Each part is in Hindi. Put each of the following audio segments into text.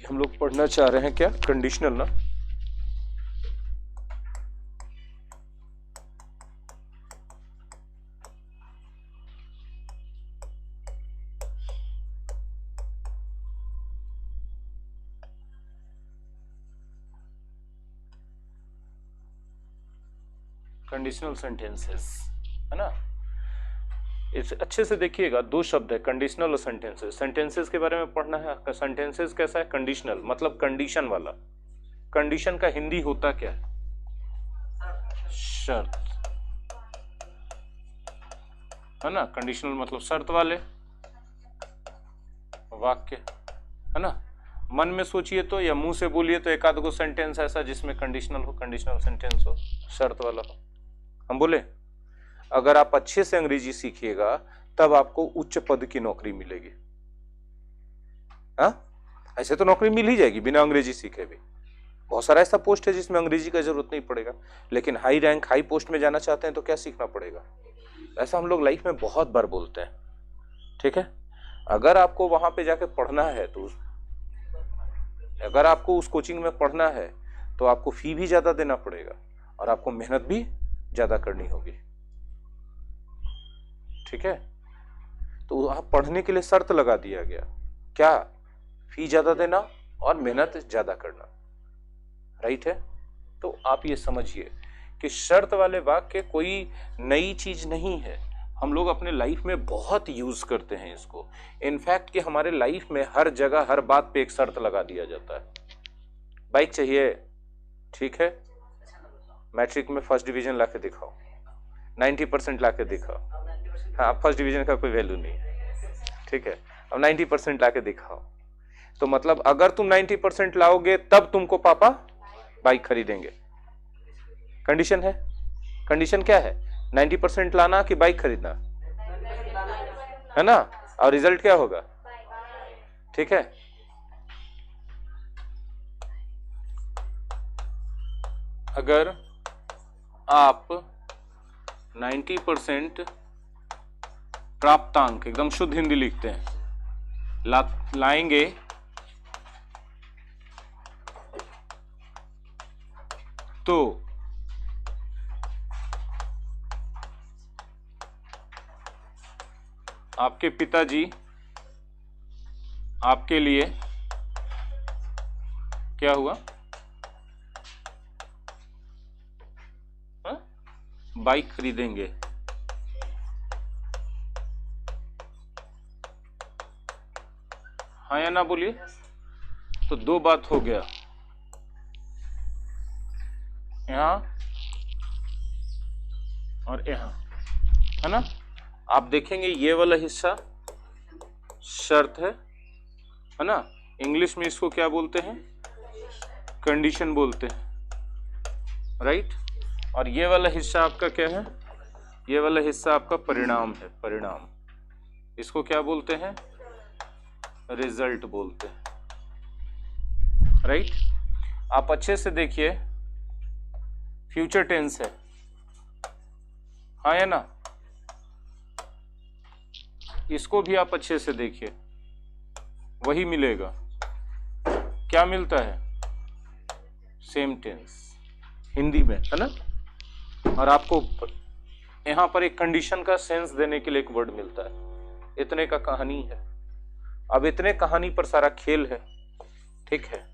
हम लोग पढ़ना चाह रहे हैं क्या, कंडीशनल ना। कंडीशनल सेंटेंसेस है ना। इस अच्छे से देखिएगा, दो शब्द है कंडीशनल और सेंटेंसेस। सेंटेंसेस के बारे में पढ़ना है। सेंटेंसेस कैसा है, कंडीशनल मतलब कंडीशन वाला। कंडीशन का हिंदी होता क्या है, शर्त है ना। कंडीशनल मतलब शर्त वाले वाक्य है ना। मन में सोचिए तो या मुंह से बोलिए तो एक आध गो सेंटेंस ऐसा जिसमें कंडीशनल हो, कंडीशनल सेंटेंस हो, शर्त वाला हो। हम बोले अगर आप अच्छे से अंग्रेजी सीखिएगा तब आपको उच्च पद की नौकरी मिलेगी। हाँ, ऐसे तो नौकरी मिल ही जाएगी बिना अंग्रेजी सीखे भी। बहुत सारा ऐसा पोस्ट है जिसमें अंग्रेजी का जरूरत नहीं पड़ेगा, लेकिन हाई रैंक हाई पोस्ट में जाना चाहते हैं तो क्या सीखना पड़ेगा। ऐसा हम लोग लाइफ में बहुत बार बोलते हैं। ठीक है, अगर आपको वहां पे जाके पढ़ना है तो अगर आपको उस कोचिंग में पढ़ना है तो आपको फी भी ज्यादा देना पड़ेगा और आपको मेहनत भी ज्यादा करनी होगी। ठीक है, तो वहां पढ़ने के लिए शर्त लगा दिया गया, क्या, फी ज्यादा देना और मेहनत ज्यादा करना। राइट है, तो आप ये समझिए कि शर्त वाले वाक्य कोई नई चीज नहीं है, हम लोग अपने लाइफ में बहुत यूज करते हैं इसको। इनफैक्ट कि हमारे लाइफ में हर जगह हर बात पे एक शर्त लगा दिया जाता है। बाइक चाहिए, ठीक है, मैट्रिक में फर्स्ट डिवीजन लाके दिखाओ, 90% लाके दिखाओ। हाँ, फर्स्ट डिवीजन का कोई वैल्यू नहीं है, ठीक है, अब 90% लाके दिखाओ। तो मतलब अगर तुम 90% लाओगे तब तुमको पापा बाइक खरीदेंगे। कंडीशन है, कंडीशन क्या है, 90% लाना कि बाइक खरीदना, है ना। और रिजल्ट क्या होगा, ठीक है। अगर आप 90% प्राप्तांक, एकदम शुद्ध हिंदी लिखते हैं, लाएंगे तो आपके पिताजी आपके लिए क्या हुआ, बाइक खरीदेंगे। हाँ या ना बोलिए। तो दो बात हो गया, यहां और यहां, है ना। आप देखेंगे ये वाला हिस्सा शर्त है ना। इंग्लिश में इसको क्या बोलते हैं, कंडीशन बोलते हैं, राइट। और ये वाला हिस्सा आपका क्या है, ये वाला हिस्सा आपका परिणाम है, परिणाम। इसको क्या बोलते हैं, रिजल्ट बोलते हैं, राइट। आप अच्छे से देखिए, फ्यूचर टेंस है, हाँ या ना। इसको भी आप अच्छे से देखिए, वही मिलेगा। क्या मिलता है, सेम टेंस हिंदी में, है ना। और आपको यहां पर एक कंडीशन का सेंस देने के लिए एक वर्ड मिलता है, इतने का कहानी है। अब इतने कहानी पर सारा खेल है, ठीक है।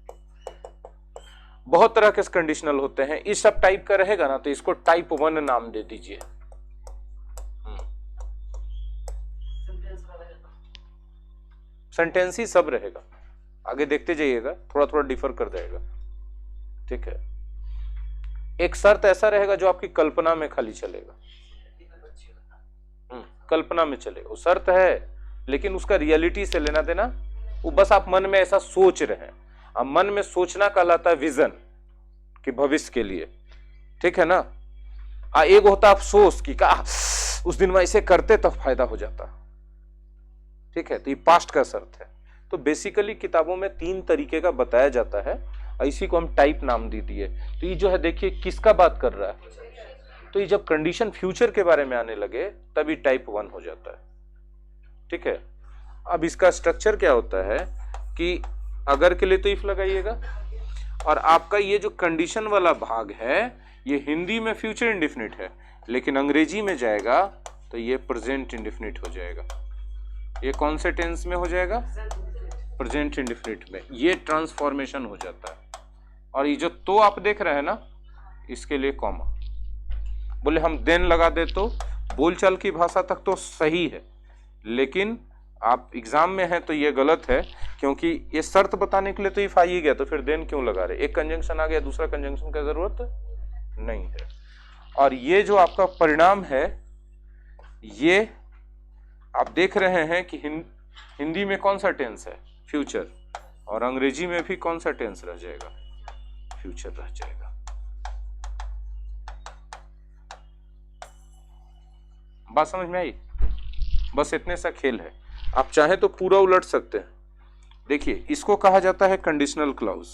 बहुत तरह के कंडीशनल होते हैं, इस सब टाइप का रहेगा ना तो इसको टाइप 1 नाम दे दीजिए। सेंटेंस ही सब रहेगा, आगे देखते जाइएगा, थोड़ा थोड़ा डिफर कर जाएगा, ठीक है। एक शर्त ऐसा रहेगा जो आपकी कल्पना में खाली चलेगा, कल्पना में चलेगा, वो शर्त है लेकिन उसका रियलिटी से लेना देना, वो बस आप मन में ऐसा सोच रहे हैं। अब मन में सोचना कहलाता है विजन, कि भविष्य के लिए, ठीक है ना। एक होता अफसोस कि का उस दिन में ऐसे करते तो फायदा हो जाता, ठीक है। तो ये पास्ट का शर्त है। तो बेसिकली किताबों में 3 तरीके का बताया जाता है, इसी को हम टाइप नाम दे दिए। तो ये जो है देखिए किसका बात कर रहा है, तो ये जब कंडीशन फ्यूचर के बारे में आने लगे तभी टाइप 1 हो जाता है, ठीक है। अब इसका स्ट्रक्चर क्या होता है कि अगर के लिए तो इफ लगाइएगा। और आपका ये जो कंडीशन वाला भाग है ये हिंदी में फ्यूचर इंडेफिनिट है, लेकिन अंग्रेजी में जाएगा तो ये प्रेजेंट इंडेफिनिट हो जाएगा। ये कौन से टेंस में हो जाएगा? प्रेजेंट इंडेफिनिट में। ये ट्रांसफॉर्मेशन हो जाता है। और ये जो तो आप देख रहे हैं ना, इसके लिए कॉमा। बोले हम देन लगा दे तो बोलचाल की भाषा तक तो सही है, लेकिन आप एग्जाम में हैं तो ये गलत है, क्योंकि ये शर्त बताने के लिए तो इफ आ ही गया तो फिर देन क्यों लगा रहे? एक कंजंक्शन आ गया, दूसरा कंजंक्शन का जरूरत नहीं है। और ये जो आपका परिणाम है, ये आप देख रहे हैं कि हिंदी में कौन सा टेंस है? फ्यूचर। और अंग्रेजी में भी कौन सा टेंस रह जाएगा? फ्यूचर रह जाएगा। बात समझ में आई? बस इतने सा खेल है। आप चाहे तो पूरा उलट सकते हैं। देखिए, इसको कहा जाता है कंडीशनल क्लॉज।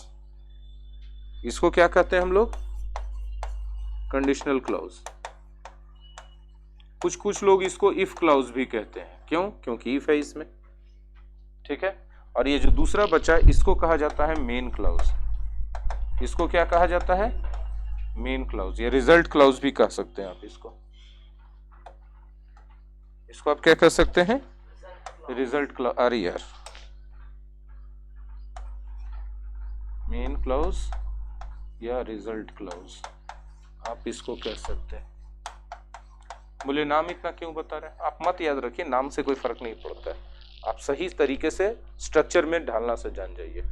इसको क्या कहते हैं हम लोग? Conditional clause. कुछ लोग इसको इफ क्लॉज भी कहते हैं। क्यों? क्योंकि इफ है इसमें। ठीक है। और ये जो दूसरा बचा, इसको कहा जाता है मेन क्लॉज। इसको क्या कहा जाता है? Main clause. या रिजल्ट क्लॉज भी कह सकते हैं आप इसको। इसको आप क्या कह सकते हैं? Result clause. अरे यार, मेन क्लॉज या रिजल्ट क्लॉज आप इसको कह सकते हैं। बोले नाम इतना क्यों बता रहे हैं? आप मत याद रखिए, नाम से कोई फर्क नहीं पड़ता है। आप सही तरीके से स्ट्रक्चर में ढालना से जान जाइए,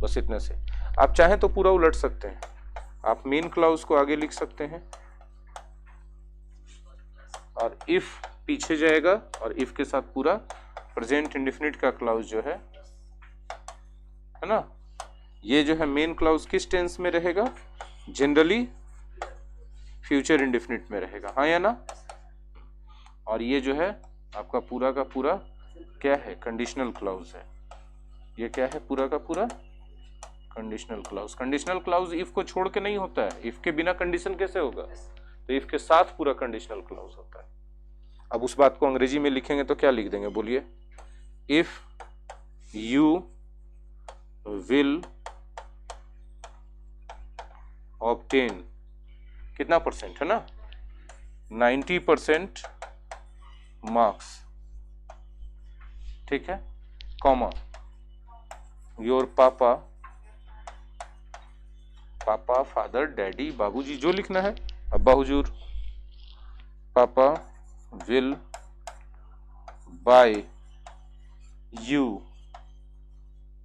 बस इतने से। आप चाहें तो पूरा उलट सकते हैं। आप मेन क्लॉज को आगे लिख सकते हैं और इफ पीछे जाएगा, और इफ के साथ पूरा प्रेजेंट इंडेफिनिट का क्लॉज जो है ना, ये जो है मेन क्लॉज किस टेंस में रहेगा? जनरली फ्यूचर इंडेफिनिट में रहेगा, हाँ या ना? और ये जो है आपका पूरा का पूरा क्या है? कंडीशनल क्लॉज है। ये क्या है? पूरा का पूरा conditional clause. Conditional clause if को छोड़ के नहीं होता है। इफ के बिना कंडीशन कैसे होगा? तो इफ के साथ पूरा कंडीशनल क्लॉज होता है। अब उस बात को अंग्रेजी में लिखेंगे तो क्या लिख देंगे? बोलिए, इफ यू विल ऑब्टेन, कितना परसेंट है ना? 90% मार्क्स। ठीक है। कॉमा, योर पापा, पापा, फादर, डैडी, बाबूजी, जो लिखना है, अब्बा हुजूर, पापा will buy you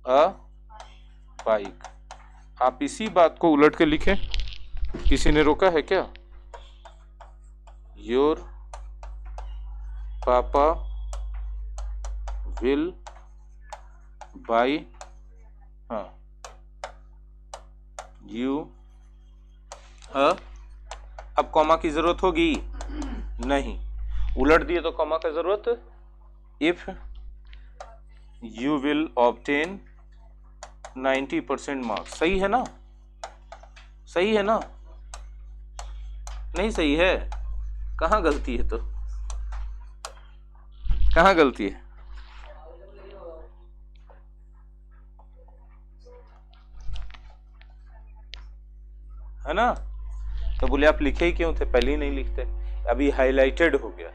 a bike. आप इसी बात को उलट के लिखें। किसी ने रोका है क्या? योर पापा विल बाय, हाँ, यू अ। अब कॉमा की जरूरत होगी? नहीं। उलट दिए तो कॉमा का जरूरत? If you will obtain 90% marks. सही है ना? सही है ना? नहीं सही है? कहाँ गलती है? तो कहाँ गलती है? है ना? तो बोले आप लिखे ही क्यों थे? पहले ही नहीं लिखते। अभी हाईलाइटेड हो गया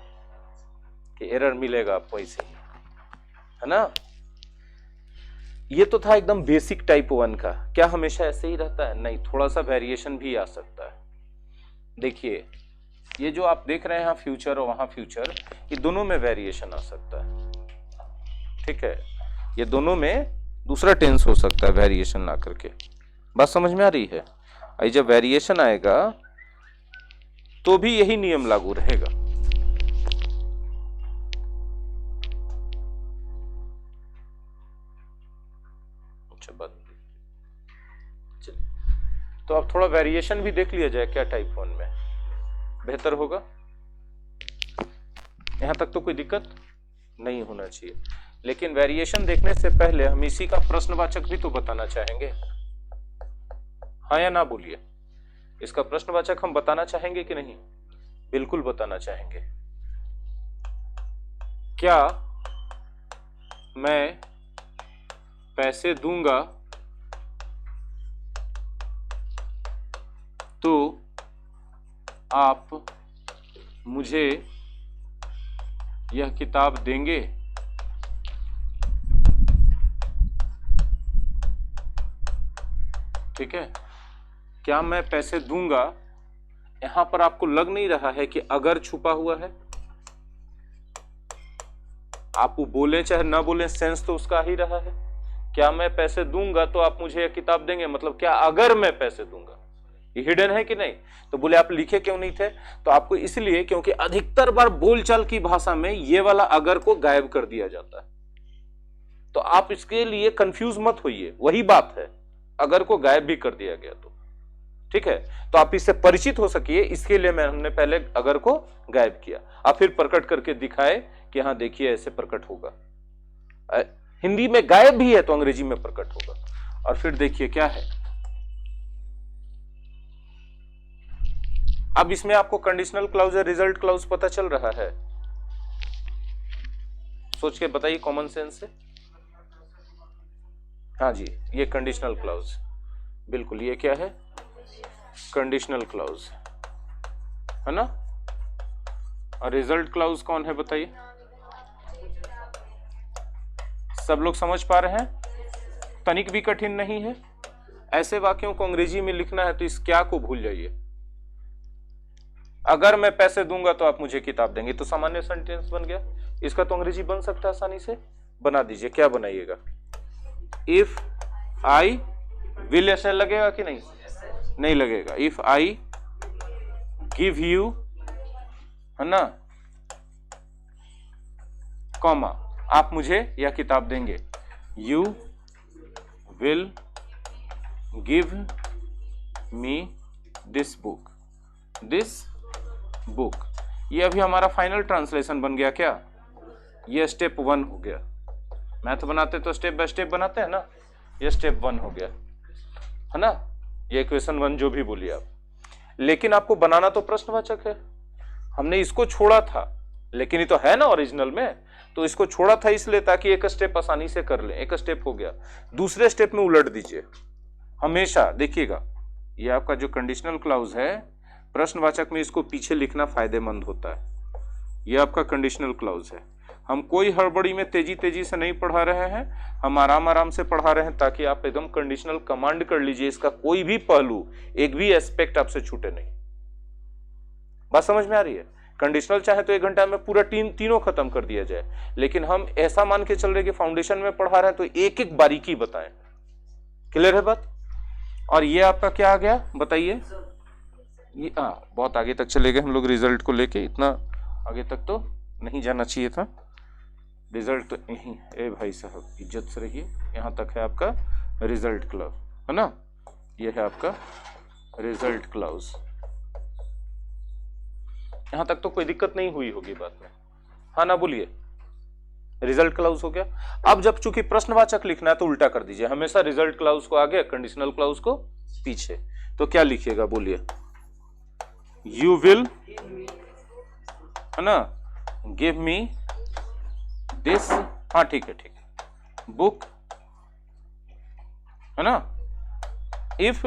कि एरर मिलेगा आपको, ऐसे ही, है ना? ये तो था एकदम बेसिक टाइप 1 का। क्या हमेशा ऐसे ही रहता है? नहीं, थोड़ा सा वेरिएशन भी आ सकता है। देखिए, ये जो आप देख रहे हैं यहाँ फ्यूचर और वहां फ्यूचर, ये दोनों में वेरिएशन आ सकता है। ठीक है। ये दोनों में दूसरा टेंस हो सकता है वेरिएशन ना करके। बात समझ में आ रही है? और जब वेरिएशन आएगा तो भी यही नियम लागू रहेगा। तो अब थोड़ा वेरिएशन भी देख लिया जाए, क्या टाइप 1 में बेहतर होगा। यहां तक तो कोई दिक्कत नहीं होना चाहिए, लेकिन वेरिएशन देखने से पहले हम इसी का प्रश्नवाचक भी तो बताना चाहेंगे, हाँ या ना? बोलिए, इसका प्रश्नवाचक हम बताना चाहेंगे कि नहीं? बिल्कुल बताना चाहेंगे। क्या मैं पैसे दूंगा तो आप मुझे यह किताब देंगे। ठीक है, क्या मैं पैसे दूंगा, यहां पर आपको लग नहीं रहा है कि अगर छुपा हुआ है? आप वो बोले चाहे ना बोले, सेंस तो उसका ही रहा है। क्या मैं पैसे दूंगा तो आप मुझे यह किताब देंगे, मतलब क्या अगर मैं पैसे दूंगा, ये हिडन है कि नहीं? तो बोले आप लिखे क्यों नहीं थे? तो आपको इसलिए क्योंकि अधिकतर बार बोलचाल की भाषा में ये वाला अगर को गायब कर दिया जाता है, तो आप इसके लिए कंफ्यूज मत होइए, वही बात है, अगर को गायब भी कर दिया गया तो। ठीक है, तो आप इससे परिचित हो सकिए, इसके लिए हमने पहले अगर को गायब किया, आप फिर प्रकट करके दिखाए कि हाँ देखिए ऐसे प्रकट होगा। हिंदी में गायब भी है तो अंग्रेजी में प्रकट होगा। और फिर देखिए क्या है, अब इसमें आपको कंडीशनल क्लाउज या रिजल्ट क्लाउज पता चल रहा है? सोच के बताइए कॉमन सेंस से। हाँ जी, ये कंडीशनल क्लाउज, बिल्कुल ये क्या है? कंडीशनल क्लाउज है ना। और रिजल्ट क्लाउज कौन है बताइए? सब लोग समझ पा रहे हैं? तनिक भी कठिन नहीं है। ऐसे वाक्यों को अंग्रेजी में लिखना है तो इस क्या को भूल जाइए। अगर मैं पैसे दूंगा तो आप मुझे किताब देंगे, तो सामान्य सेंटेंस बन गया। इसका तो अंग्रेजी बन सकता है आसानी से, बना दीजिए। क्या बनाइएगा? इफ आई विल, ऐसे लगेगा कि नहीं? नहीं लगेगा। इफ आई गिव यू, है ना, कॉमा, आप मुझे यह किताब देंगे। You will give me this book. This book, ये अभी हमारा फाइनल ट्रांसलेशन बन गया क्या? ये स्टेप 1 हो गया। मैथ बनाते तो स्टेप बाय स्टेप बनाते हैं ना, ये स्टेप 1 हो गया, है ना। ये इक्वेशन 1 जो भी बोलिए आप, लेकिन आपको बनाना तो प्रश्नवाचक है। हमने इसको छोड़ा था, लेकिन ये तो है ना ओरिजिनल में, तो इसको छोड़ा था इसलिए ताकि एक स्टेप आसानी से कर लें। एक स्टेप हो गया, दूसरे स्टेप में उलट दीजिए हमेशा। देखिएगा, ये आपका जो कंडीशनल क्लाउज है, प्रश्नवाचक में इसको पीछे लिखना फायदेमंद होता है। ये आपका कंडीशनल क्लाउज है। हम कोई हड़बड़ी में तेजी तेजी से नहीं पढ़ा रहे हैं, हम आराम आराम से पढ़ा रहे हैं ताकि आप एकदम कंडीशनल कमांड कर लीजिए, इसका कोई भी पहलू, एक भी एस्पेक्ट आपसे छूटे नहीं। बात समझ में आ रही है? कंडीशनल चाहे तो 1 घंटा में पूरा तीनों खत्म कर दिया जाए, लेकिन हम ऐसा मान के चल रहे कि फाउंडेशन में पढ़ा रहे हैं तो एक एक बारीकी बताएं। क्लियर है बात? और ये आपका क्या आ गया बताइए? ये बहुत आगे तक चले गए हम लोग रिजल्ट को लेके, इतना आगे तक तो नहीं जाना चाहिए था। रिजल्ट तो यहीं, ए भाई साहब इज्जत से रहिए, यहाँ तक है आपका रिजल्ट क्लाउज, है ना। ये है आपका रिजल्ट क्लाउज, यहाँ तक तो कोई दिक्कत नहीं हुई होगी बात में, हाँ ना बोलिए। रिजल्ट क्लाउज हो गया। अब जब चूंकि प्रश्नवाचक लिखना है तो उल्टा कर दीजिए, हमेशा रिजल्ट क्लाउज को आगे, कंडीशनल क्लाउज को पीछे। तो क्या लिखिएगा बोलिए? यू विल, है ना, गिव मी दिस, हाँ ठीक है, बुक, है ना। If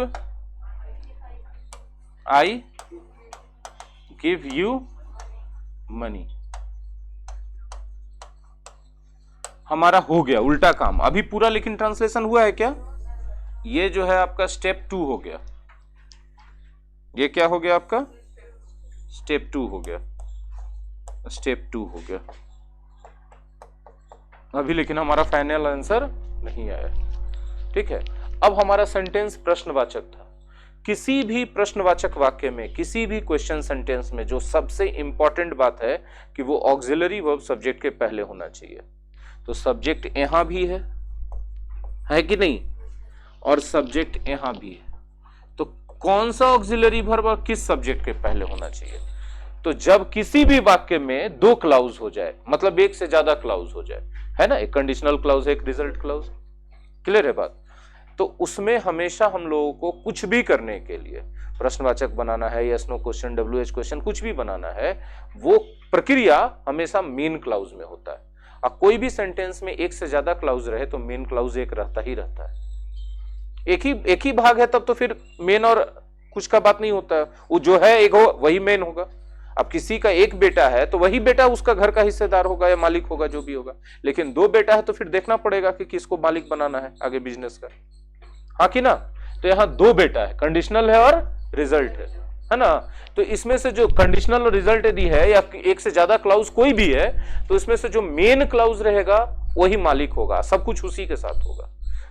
I give you money. हमारा हो गया उल्टा काम। अभी पूरा लेकिन ट्रांसलेशन हुआ है क्या? ये जो है आपका स्टेप 2 हो गया। ये क्या हो गया आपका? स्टेप 2 हो गया, स्टेप 2 हो गया। अभी लेकिन हमारा फाइनल आंसर नहीं आया। ठीक है, अब हमारा सेंटेंस प्रश्नवाचक था। किसी भी प्रश्नवाचक वाक्य में, किसी भी क्वेश्चन सेंटेंस में जो सबसे इंपॉर्टेंट बात है कि वो ऑक्सिलरी वर्ब सब्जेक्ट के पहले होना चाहिए। तो सब्जेक्ट यहां भी है कि नहीं, और सब्जेक्ट यहां भी है। तो कौन सा ऑक्सिलरी वर्ब और किस सब्जेक्ट के पहले होना चाहिए? तो जब किसी भी वाक्य में 2 क्लाउज हो जाए, मतलब एक से ज्यादा क्लाउज हो जाए, है ना, एक कंडीशनल क्लाउज है, एक रिजल्ट क्लाउज। क्लियर है बात? तो उसमें हमेशा हम लोगों को कुछ भी करने के लिए, प्रश्नवाचक बनाना है, yes no question, WH question, कुछ भी बनाना है, वो प्रक्रिया हमेशा मेन क्लाउज में होता है। अब कोई भी सेंटेंस में एक से ज्यादा क्लाउज रहे तो मेन क्लाउज एक रहता ही रहता है। एक ही भाग है तब तो फिर मेन और कुछ का बात नहीं होता है, वो जो है एक हो वही मेन होगा। अब किसी का एक बेटा है तो वही बेटा उसका घर का हिस्सेदार होगा या मालिक होगा, जो भी होगा। लेकिन दो बेटा है तो फिर देखना पड़ेगा कि किसको मालिक बनाना है आगे बिजनेस का, हाँ कि ना। तो यहाँ दो बेटा है, कंडीशनल है और रिजल्ट है ना। तो इसमें से जो कंडीशनल और रिजल्ट यदि है या एक से ज्यादा क्लाउज कोई भी है तो इसमें से जो मेन क्लाउज रहेगा वही मालिक होगा, सब कुछ उसी के साथ होगा।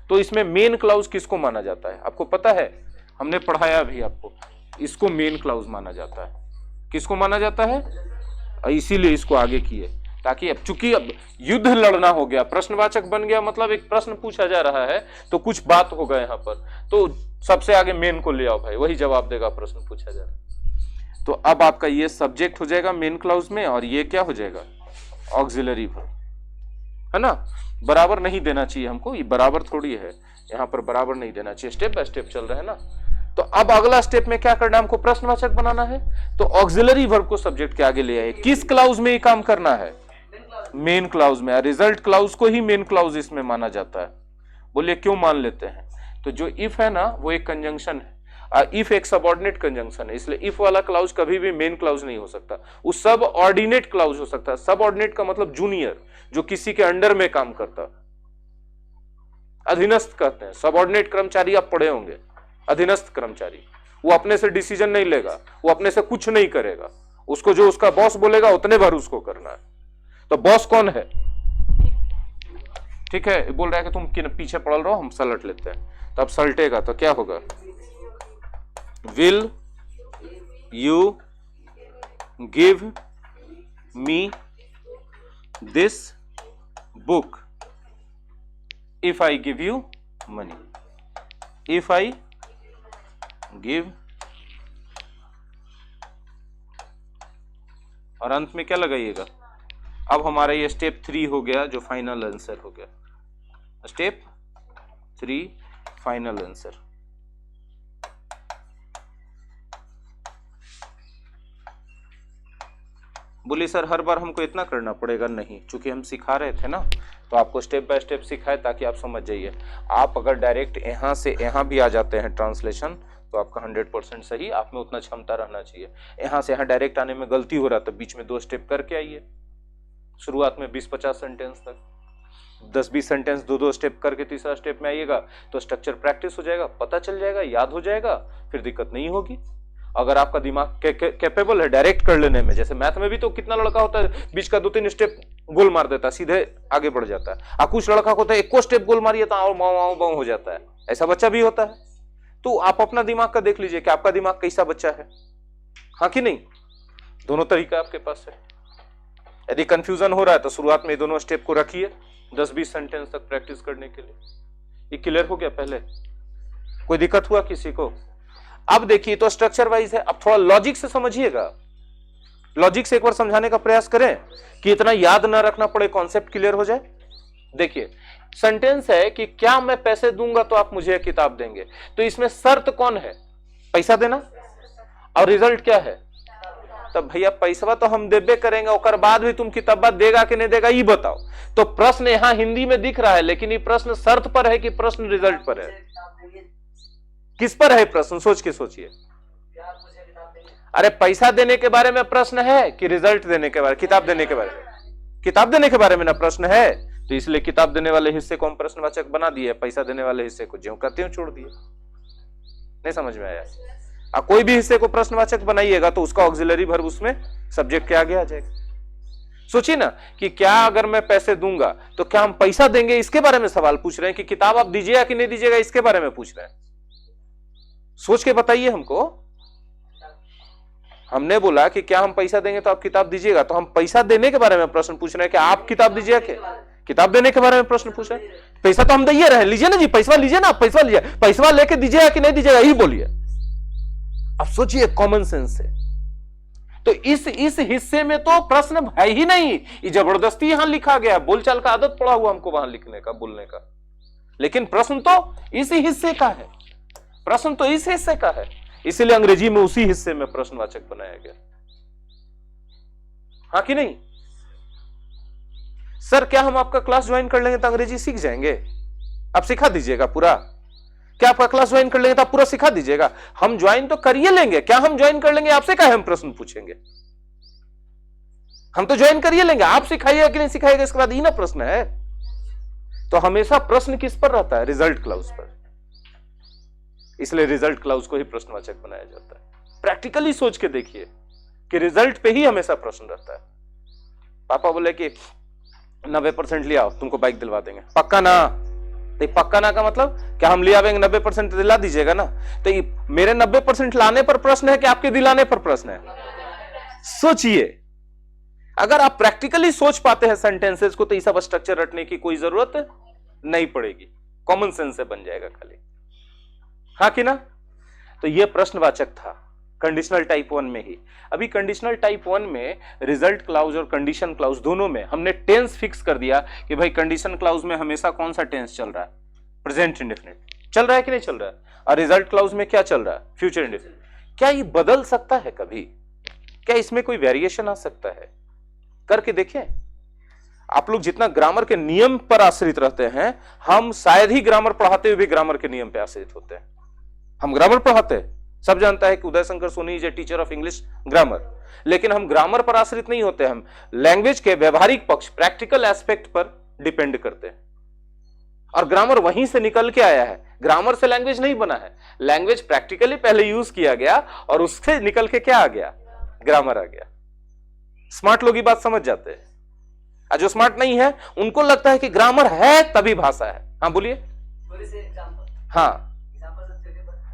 तो इसमें मेन क्लाउज किसको माना जाता है आपको पता है, हमने पढ़ाया भी आपको, इसको मेन क्लाउज माना जाता है। किसको माना जाता है, इसीलिए इसको आगे किए ताकि अब चूंकि अब युद्ध लड़ना हो गया, प्रश्नवाचक बन गया, मतलब एक प्रश्न पूछा जा रहा है तो कुछ बात होगा यहाँ पर, तो सबसे आगे मेन को ले आओ भाई, वही जवाब देगा प्रश्न पूछा जा रहा है। तो अब आपका ये सब्जेक्ट हो जाएगा मेन क्लाउज में और ये क्या हो जाएगा, ऑक्सिलरी वर्ब, है ना। बराबर नहीं देना चाहिए हमको, ये बराबर थोड़ी है, यहाँ पर बराबर नहीं देना चाहिए, स्टेप बाय स्टेप चल रहा है ना। तो अब अगला स्टेप में क्या करना है, हमको प्रश्नवाचक बनाना है, तो ऑक्सिलरी वर्ब को सब्जेक्ट के आगे ले आए। किस क्लाउज में ये काम करना है, मेन क्लाउज में। रिजल्ट क्लाउज को ही मेन क्लाउज इसमें माना जाता है। बोलिए क्यों मान लेते हैं, तो जो इफ है ना वो एक कंजंक्शन है, इफ एक सबऑर्डिनेट कंजंक्शन है, इसलिए इफ वाला क्लाउज कभी भी मेन क्लाउज नहीं हो सकता, वो सब ऑर्डिनेट क्लाउज हो सकता है। सब ऑर्डिनेट का मतलब जूनियर, जो किसी के अंडर में काम करता, अधीनस्थ कहते हैं। सबऑर्डिनेट कर्मचारी आप पढ़े होंगे, अधीनस्थ कर्मचारी, वो अपने से डिसीजन नहीं लेगा, वो अपने से कुछ नहीं करेगा, उसको जो उसका बॉस बोलेगा उतने भर उसको करना है। तो बॉस कौन है, ठीक है, बोल रहा है कि तुम पीछे पड़ रहो, हम सलट लेते हैं, तो अब सलटेगा तो क्या होगा, will you give me this book if I give you money, if I give, और अंत में क्या लगाइएगा। अब हमारा ये स्टेप 3 हो गया जो फाइनल आंसर हो गया, स्टेप 3 फाइनल आंसर। बोली सर हर बार हमको इतना करना पड़ेगा, नहीं, चूंकि हम सिखा रहे थे ना तो आपको स्टेप बाय स्टेप सिखाए ताकि आप समझ जाइए। आप अगर डायरेक्ट यहाँ से यहाँ भी आ जाते हैं ट्रांसलेशन तो आपका 100% सही, आप में उतना क्षमता रहना चाहिए। यहाँ से यहाँ डायरेक्ट आने में गलती हो रहा था, बीच में 2 स्टेप करके आइए, शुरुआत में 20-50 सेंटेंस तक, 10-20 सेंटेंस 2-2 स्टेप करके तीसरा स्टेप में आइएगा तो स्ट्रक्चर प्रैक्टिस हो जाएगा, पता चल जाएगा, याद हो जाएगा, फिर दिक्कत नहीं होगी। अगर आपका दिमाग कैपेबल है डायरेक्ट कर लेने में, जैसे मैथ में भी तो कितना लड़का होता है बीच का 2-3 स्टेप गोल मार देता है, सीधे आगे बढ़ जाता है, और कुछ लड़का होता है एक को स्टेप गोल मारिए तो और माऊ हो जाता है, ऐसा बच्चा भी होता है। तो आप अपना दिमाग का देख लीजिए कि आपका दिमाग कैसा बच्चा है, हाँ कि नहीं, दोनों तरीका आपके पास है। यदि कंफ्यूजन हो रहा है तो शुरुआत में दोनों स्टेप को रखिए 10-20 सेंटेंस तक प्रैक्टिस करने के लिए। ये क्लियर हो गया, पहले कोई दिक्कत हुआ किसी को। अब देखिए तो स्ट्रक्चर वाइज है, अब थोड़ा लॉजिक से समझिएगा, लॉजिक से एक बार समझाने का प्रयास करें कि इतना याद ना रखना पड़े, कॉन्सेप्ट क्लियर हो जाए। देखिए सेंटेंस है कि क्या मैं पैसे दूंगा तो आप मुझे किताब देंगे, तो इसमें शर्त कौन है, पैसा देना, और रिजल्ट क्या है, तब भैया पैसा तो हम देबे करेंगे, और बाद भी तुम किताब देगा कि नहीं देगा ये बताओ। तो प्रश्न यहां हिंदी में दिख रहा है, लेकिन ये प्रश्न शर्त पर है कि प्रश्न रिजल्ट पर है, किस पर है प्रश्न, सोच के सोचिए। अरे पैसा देने के बारे में प्रश्न है कि रिजल्ट देने के बारे, किताब देने के बारे में, किताब देने के बारे में ना प्रश्न है, तो इसलिए किताब देने वाले हिस्से को हम प्रश्नवाचक बना दिए, पैसा देने वाले हिस्से को ज्यों करते हो छोड़ दिए। नहीं समझ में आया, कोई भी हिस्से को प्रश्नवाचक बनाइएगा तो उसका ऑक्सिलरी वर्ब उसमें सब्जेक्ट के आगे आ जाएगा। सोचिए ना कि क्या अगर मैं पैसे दूंगा तो क्या हम पैसा देंगे, इसके बारे में सवाल पूछ रहे हैं कि किताब आप दीजिएगा कि नहीं दीजिएगा, इसके बारे में पूछ रहे हैं। सोच के बताइए हमको। हमने बोला कि क्या हम पैसा देंगे तो आप किताब दीजिएगा, तो हम पैसा देने के बारे में प्रश्न पूछ रहे हैं कि आप किताब दीजिएगा क्या, किताब देने के बारे में प्रश्न पूछ रहे हैं। पैसा तो हम दे रहे हैं, लीजिए ना जी, पैसा लीजिए ना, पैसा लीजिए, पैसा लेके दीजिएगा कि नहीं दीजिएगा यही बोलिए। अब सोचिए कॉमन सेंस से, तो इस हिस्से में तो प्रश्न है ही नहीं, ये जबरदस्ती यहां लिखा गया, बोलचाल का आदत पड़ा हुआ हमको वहां लिखने का, बोलने का, लेकिन प्रश्न तो इस हिस्से का है, प्रश्न तो इस हिस्से का है, इसीलिए अंग्रेजी में उसी हिस्से में प्रश्नवाचक बनाया गया, हाँ कि नहीं। सर क्या हम आपका क्लास ज्वाइन कर लेंगे तो अंग्रेजी सीख जाएंगे? आप सिखा दीजिएगा पूरा? क्या आपका क्लास ज्वाइन कर लेंगे तो आप पूरा सिखा दीजिएगा? हम ज्वाइन तो करिए लेंगे, क्या हम ज्वाइन कर लेंगे आपसे क्या हम प्रश्न पूछेंगे? हम तो ज्वाइन करिए लेंगे, आप सिखाइएगा कि नहीं सिखाइएगा इसके बाद ही ना प्रश्न है। तो हमेशा प्रश्न किस पर रहता है? रिजल्ट क्लाउज पर। इसलिए रिजल्ट क्लाउज को ही प्रश्नवाचक बनाया जाता है। प्रैक्टिकली सोच के देखिए कि रिजल्ट पे ही हमेशा प्रश्न रहता है। पापा बोले कि 90% ले आओ, तुमको बाइक दिलवा देंगे, पक्का ना? तो पक्का ना का मतलब क्या हम ले आवेंगे 90% दिला दीजिएगा ना? तो मेरे 90% लाने पर प्रश्न है कि आपके दिलाने पर प्रश्न है? सोचिए, अगर आप प्रैक्टिकली सोच पाते हैं सेंटेंसेस को तो ये सब स्ट्रक्चर रटने की कोई जरूरत नहीं पड़ेगी, कॉमन सेंस से बन जाएगा खाली। हाँ कि ना? तो ये प्रश्नवाचक था कंडीशनल टाइप 1 में ही। अभी कंडीशनल टाइप 1 में रिजल्ट क्लाउज और कंडीशन क्लाउज दोनों में हमने टेंस फिक्स कर दिया कि भाई कंडीशन क्लाउज में हमेशा कौन सा टेंस चल रहा है? प्रेजेंट इंडेफिनिट चल रहा है कि नहीं चल रहा है? और रिजल्ट क्लाउज में क्या चल रहा है? Future indefinite. क्या ये बदल सकता है कभी? क्या इसमें कोई वेरिएशन आ सकता है? करके देखें। आप लोग जितना ग्रामर के नियम पर आश्रित रहते हैं, हम शायद ही ग्रामर पढ़ाते हुए भी ग्रामर के नियम पर आश्रित होते हैं। हम ग्रामर पढ़ाते हैं, सब जानता है कि Uday Shankar Soni is a teacher of English grammar, लेकिन हम ग्रामर पर आश्रित नहीं होते। हम लैंग्वेज के व्यवहारिक पक्ष, प्रैक्टिकल एस्पेक्ट पर डिपेंड करते हैं। और ग्रामर वहीं से निकल के आया है, ग्रामर से लैंग्वेज नहीं बना है। लैंग्वेज प्रैक्टिकली पहले यूज किया गया और उससे निकल के क्या आ गया? ग्रामर आ गया। स्मार्ट लोग ये बात समझ जाते हैं, और जो स्मार्ट नहीं है उनको लगता है कि ग्रामर है तभी भाषा है। हाँ बोलिए। हाँ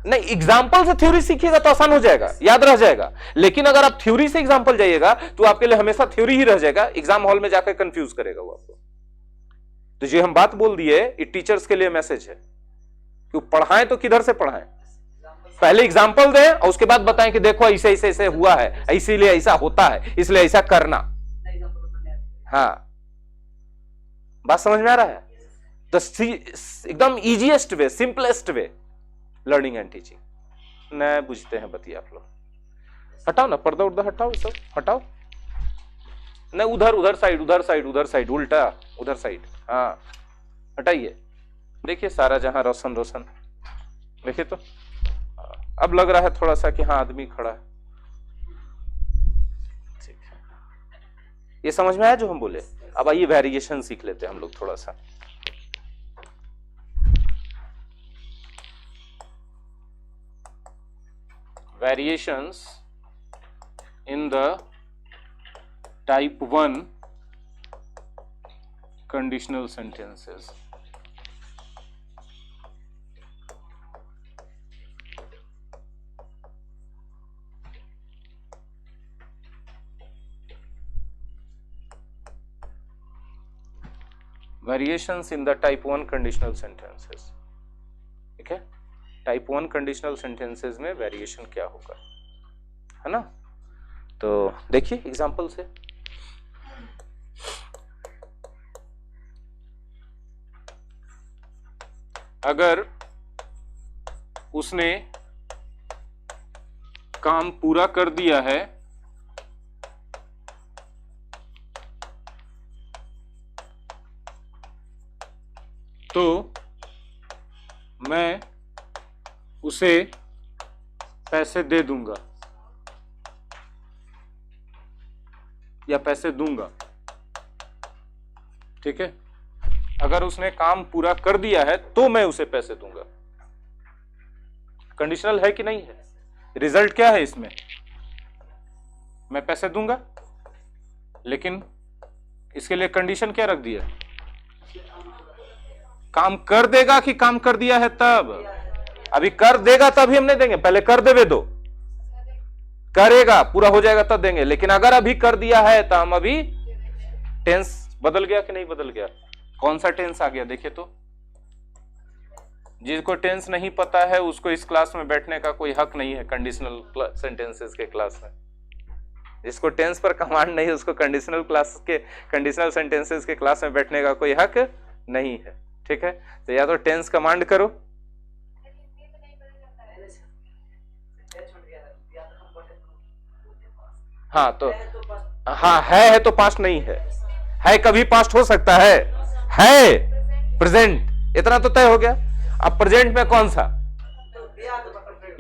नहीं, एग्जाम्पल से थ्योरी सीखिएगा तो आसान हो जाएगा, याद रह जाएगा। लेकिन अगर आप थ्योरी से एग्जाम्पल जाइएगा तो आपके लिए हमेशा थ्योरी ही रह जाएगा, एग्जाम हॉल में जाकर कंफ्यूज करेगा वो आपको। तो जो हम बात बोल दिए, ये टीचर्स के लिए मैसेज है कि पढ़ाएं तो किधर से पढ़ाएं? पहले एग्जाम्पल दें और उसके बाद बताएं कि देखो ऐसे ऐसे ऐसे हुआ है, इसीलिए ऐसा होता है, इसलिए ऐसा करना। हाँ, बात समझ में आ रहा है? तो एकदम easiest way, simplest way learning and teaching. न बुझते हैं बतिया आप लोग। हटाओ ना पर्दा उर्दा, हटाओ सब हटाओ। न उधर उधर साइड, उधर साइड, उधर साइड, उल्टा उधर साइड। हाँ हटाइए। देखिए सारा जहां रोशन रोशन, देखिए तो अब लग रहा है थोड़ा सा कि हाँ आदमी खड़ा है। ठीक है, ये समझ में आया जो हम बोले? अब आइए वेरिएशन सीख लेते हैं हम लोग थोड़ा सा। Variations in the type 1 conditional sentences. Variations in the type 1 conditional sentences. ठीक है, टाइप 1 कंडीशनल सेंटेंसेस में वेरिएशन क्या होगा, है ना? तो देखिए एग्जांपल से। अगर उसने काम पूरा कर दिया है तो मैं उसे पैसे दे दूंगा या पैसे दूंगा। ठीक है, अगर उसने काम पूरा कर दिया है तो मैं उसे पैसे दूंगा। कंडीशनल है कि नहीं है? रिजल्ट क्या है इसमें? मैं पैसे दूंगा, लेकिन इसके लिए कंडीशन क्या रख दिया? काम कर देगा कि काम कर दिया है तब? अभी कर देगा तभी हम नहीं देंगे, पहले कर देवे दो, करेगा पूरा हो जाएगा तब देंगे। लेकिन अगर अभी कर दिया है तो हम अभी, टेंस बदल गया कि नहीं बदल गया? कौन सा टेंस आ गया देखिए तो। जिसको टेंस नहीं पता है उसको इस क्लास में बैठने का कोई हक नहीं है, कंडीशनल सेंटेंसेस के क्लास में। जिसको टेंस पर कमांड नहीं है उसको कंडीशनल क्लास के, कंडीशनल सेंटेंसेस के क्लास में बैठने का कोई हक नहीं है। ठीक है, तो या तो टेंस कमांड करो, हाँ तो हाँ है तो पास्ट नहीं है, है कभी पास्ट हो सकता है प्रेजेंट, इतना तो तय हो गया। अब प्रेजेंट में कौन सा,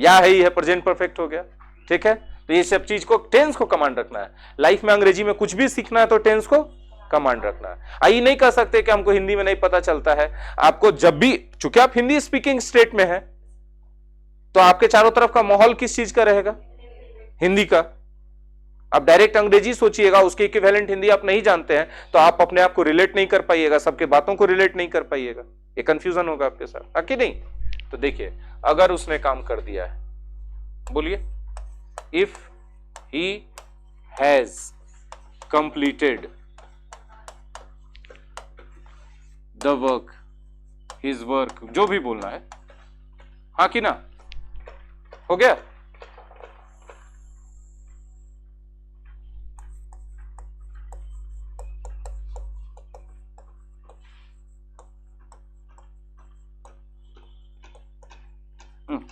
या है ही है, प्रेजेंट परफेक्ट हो गया। ठीक है, तो ये सब चीज को, टेंस को कमांड रखना है। लाइफ में अंग्रेजी में कुछ भी सीखना है तो टेंस को कमांड रखना है। आई नहीं कह सकते कि हमको हिंदी में नहीं पता चलता है। आपको जब भी, चूंकि आप हिंदी स्पीकिंग स्टेट में है, तो आपके चारों तरफ का माहौल किस चीज का रहेगा, हिंदी का। आप डायरेक्ट अंग्रेजी सोचिएगा, उसके इक्विवेलेंट हिंदी आप नहीं जानते हैं, तो आप अपने आप को रिलेट नहीं कर पाइएगा, सबके बातों को रिलेट नहीं कर पाइएगा, ये कंफ्यूजन होगा आपके साथ, है कि नहीं। तो देखिए, अगर उसने काम कर दिया है, बोलिए, if he has completed the work, his work, जो भी बोलना है, हाँ कि ना, हो गया।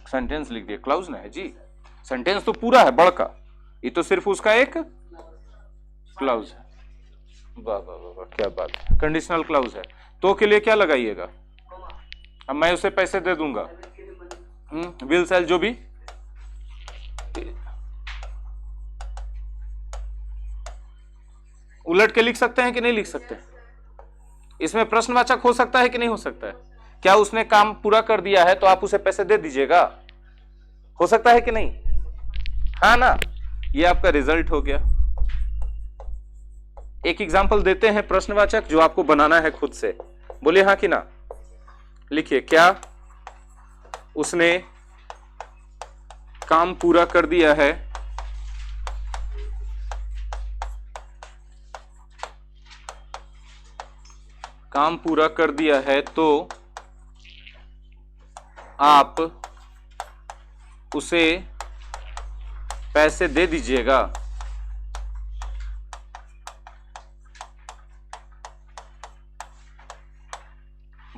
सेंटेंस लिख दिया, क्लाउज ना है जी, सेंटेंस तो पूरा है बड़का, ये तो सिर्फ उसका एक क्लाउज है। वाह वाह वाह वाह, क्या बात है, कंडीशनल क्लाउज है। तो के लिए क्या लगाइएगा, अब मैं उसे पैसे दे दूंगा, विल सेल, जो भी, उलट के लिख सकते हैं कि नहीं लिख सकते, इसमें प्रश्नवाचक हो सकता है कि नहीं हो सकता है। क्या उसने काम पूरा कर दिया है तो आप उसे पैसे दे दीजिएगा, हो सकता है कि नहीं, हाँ ना, ये आपका रिजल्ट हो गया। एक एग्जांपल देते हैं प्रश्नवाचक जो आपको बनाना है खुद से, बोलिए हाँ कि ना। लिखिए, क्या उसने काम पूरा कर दिया है काम पूरा कर दिया है तो आप उसे पैसे दे दीजिएगा।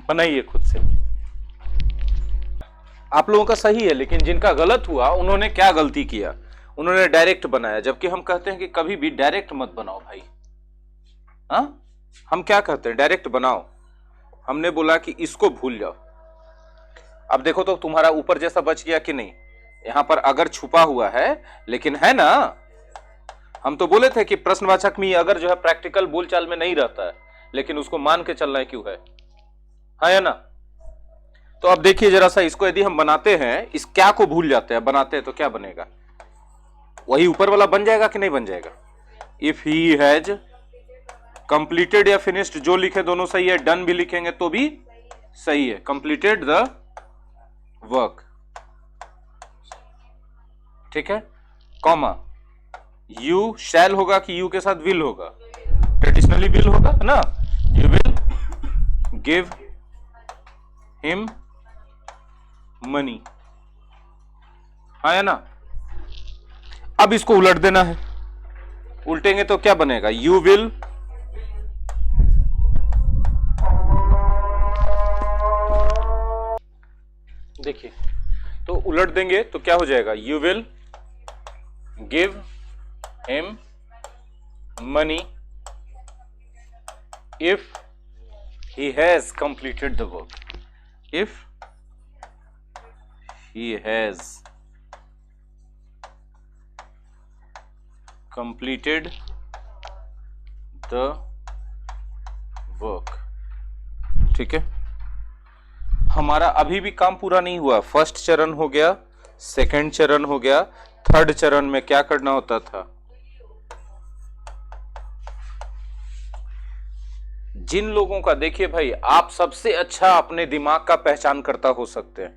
बनाइए खुद से, आप लोगों का सही है, लेकिन जिनका गलत हुआ उन्होंने क्या गलती किया, उन्होंने डायरेक्ट बनाया, जबकि हम कहते हैं कि कभी भी डायरेक्ट मत बनाओ भाई। हाँ, हम क्या कहते हैं, डायरेक्ट बनाओ। हमने बोला कि इसको भूल जाओ। अब देखो तो तुम्हारा ऊपर जैसा बच गया कि नहीं, यहां पर अगर छुपा हुआ है, लेकिन है ना, हम तो बोले थे कि प्रश्नवाचक में अगर जो है प्रैक्टिकल बोलचाल में नहीं रहता है, लेकिन उसको मान के चलना है, क्यों है ना। तो अब देखिए जरा सा, इसको यदि हम बनाते हैं, इस क्या को भूल जाते हैं, बनाते हैं तो क्या बनेगा, वही ऊपर वाला बन जाएगा कि नहीं बन जाएगा। इफ ही हैज कंप्लीटेड या फिनिश्ड, जो लिखे दोनों सही है, डन भी लिखेंगे तो भी सही है, कंप्लीटेड द वर्क, ठीक है, कॉमा, यू शैल होगा कि यू के साथ विल होगा, ट्रेडिशनली विल होगा ना, you will give him money, हाँ है ना। अब इसको उलट देना है, उल्टेंगे तो क्या बनेगा, यू विल देखिए, तो उलट देंगे तो क्या हो जाएगा, you will give him money if he has completed the work, if he has completed the work, ठीक है। हमारा अभी भी काम पूरा नहीं हुआ, फर्स्ट चरण हो गया, सेकंड चरण हो गया, थर्ड चरण में क्या करना होता था, जिन लोगों का, देखिए भाई, आप सबसे अच्छा अपने दिमाग का पहचान करता हो सकते हैं,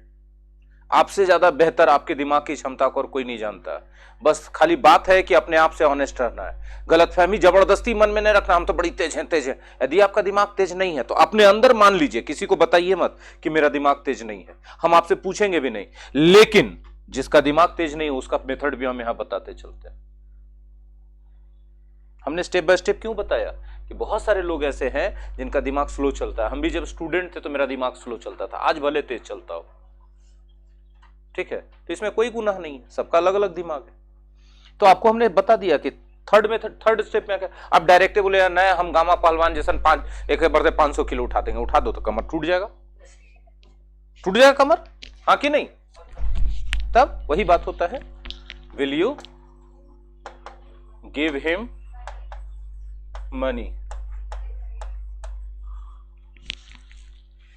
आपसे ज्यादा बेहतर आपके दिमाग की क्षमता को और कोई नहीं जानता। बस खाली बात है कि अपने आप से ऑनेस्ट रहना है, गलतफहमी जबरदस्ती मन में नहीं रखना, हम तो बड़ी तेज हैं, तेज है। यदि आपका दिमाग तेज नहीं है तो अपने अंदर मान लीजिए, किसी को बताइए मत कि मेरा दिमाग तेज नहीं है, हम आपसे पूछेंगे भी नहीं, लेकिन जिसका दिमाग तेज नहीं है उसका मेथड भी हम यहां बताते चलते हैं। हमने स्टेप बाय स्टेप क्यों बताया कि बहुत सारे लोग ऐसे हैं जिनका दिमाग स्लो चलता है। हम भी जब स्टूडेंट थे तो मेरा दिमाग स्लो चलता था, आज भले तेज चलता हो, ठीक है। तो इसमें कोई गुनाह नहीं है, सबका अलग अलग दिमाग है। तो आपको हमने बता दिया कि थर्ड में थर्ड स्टेप में अब डायरेक्ट बोले यार नया हम गामा पहलवान जैसा एक बार से 500 किलो उठा देंगे, उठा दो तो कमर टूट जाएगा, टूट जाएगा कमर, हाँ कि नहीं? तब वही बात होता है, will you give him money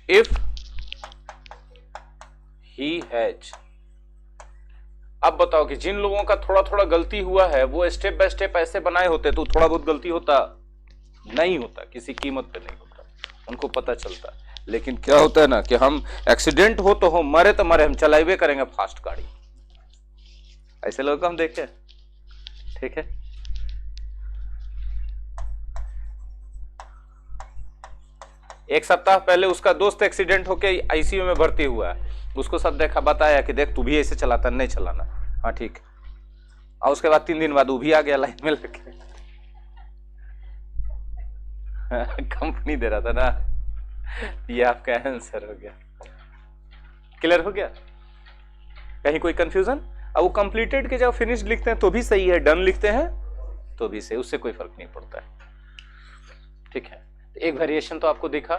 if he has. अब बताओ कि जिन लोगों का थोड़ा थोड़ा गलती हुआ है वो स्टेप बाय स्टेप ऐसे बनाए होते तो थोड़ा बहुत गलती होता नहीं होता, किसी कीमत पे नहीं होता, उनको पता चलता। लेकिन क्या होता है ना कि हम एक्सीडेंट हो तो हो, मरे तो मरे, हम चलाइबे करेंगे फास्ट गाड़ी, ऐसे लोग हम देखे, ठीक है। एक सप्ताह पहले उसका दोस्त एक्सीडेंट होके आईसीयू में भर्ती हुआ है, उसको सब देखा, बताया कि देख तू भी ऐसे चलाता, नहीं चलाना, हाँ ठीक। और उसके बाद 3 दिन बाद वो भी आ गया लाइन में लगे कंपनी दे रहा था ना। ये आपका आंसर हो गया, क्लियर हो गया? कहीं कोई कंफ्यूजन? अब वो कंप्लीटेड के जब फिनिश्ड लिखते हैं तो भी सही है, डन लिखते हैं तो भी सही, उससे कोई फर्क नहीं पड़ता है, ठीक है। एक वेरिएशन तो आपको दिखा,